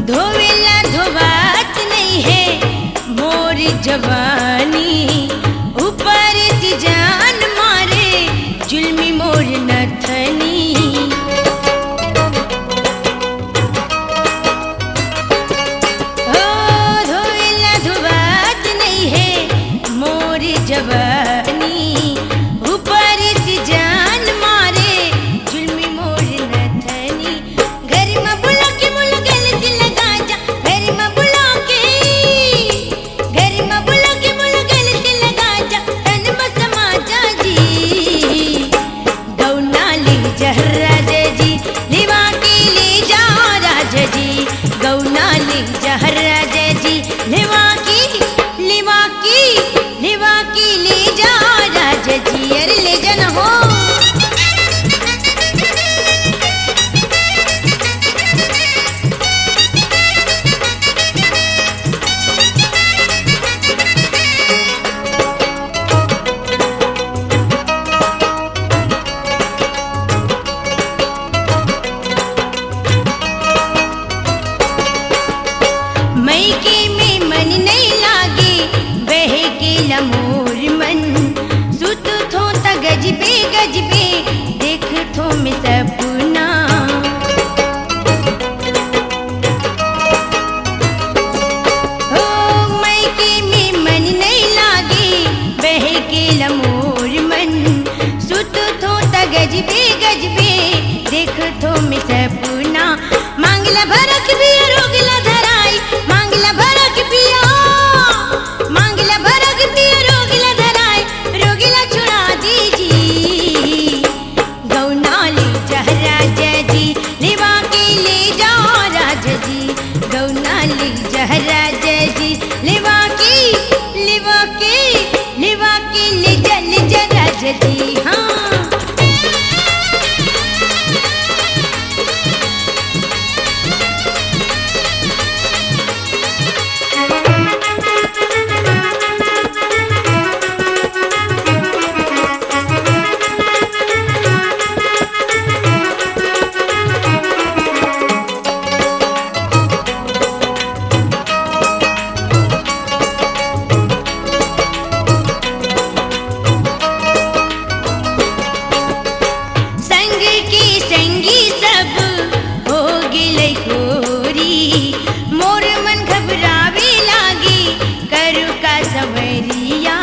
धोवेला धोबात नहीं है मोर जवानी, ऊपर से जान मारे जुल्मी मोर नथनी। ओ धोवेला धोबात नहीं है मोर जवानी, ऊपर से जान मारे जुल्मी मोर नथनी। घर में बुला के मुलगल से लगा जा, घर में बुला के, घर में बुला के मुलगल से लगा जा, तन में समा जा जी। गौना ले जा राजा जी, लिवा के ले जा राजा जी, गौना ले जा राजा जी, लिवा की, लिवा की, लिवा की ले जा राजा जी, अरे ले जा ना हो। मैके में मन नहीं लागे बहके लमोर मन, सुत थो त गजबे गजबे देख थो में सपना। ओ मैके में मन नहीं लागे बहके लमोर मन, सुत थो त गजबे गजबे देख थो में सपना। मांगला भरक भी रोगला धराई, मांगला भरक पिया, मांगला भरक पिया रोगला धराई, रोगला छुड़ा दीजी। गौना ले जा राजा जी, लिवा के ले जाओ राजा जी, गौना ले जा राजा जी, लिवा के, लिवा के, लिवा के ले जा राजा जी। हाँ संग की संगी सब हो गिले कोरी, मोर मन घबरावे लागी करू का सवरिया।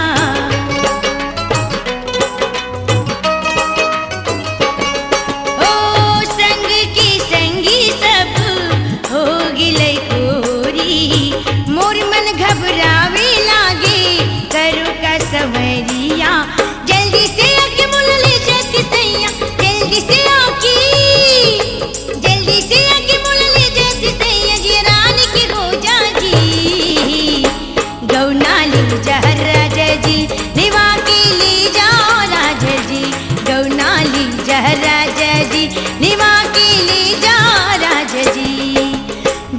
ओ संग की संगी सब हो गिले कोरी, मोर मन घबरावे लागे करू का सवरिया। जल्दी से आके मुल ले जाती सैया, जल्दी से आके, जल्दी से आके मुल ले जाती सैया जी, रानी की हो जा जी। गौना ले जा राजा जी, लिवा के ले जाओ राजा जी, गौना ले जा राजा जी, लिवा के ले जाओ राजा जी।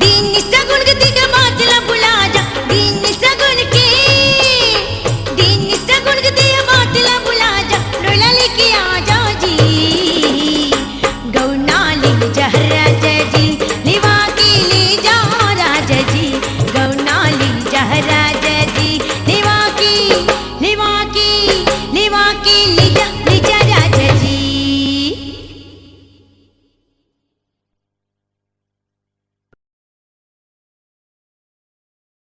दिन सगुन गति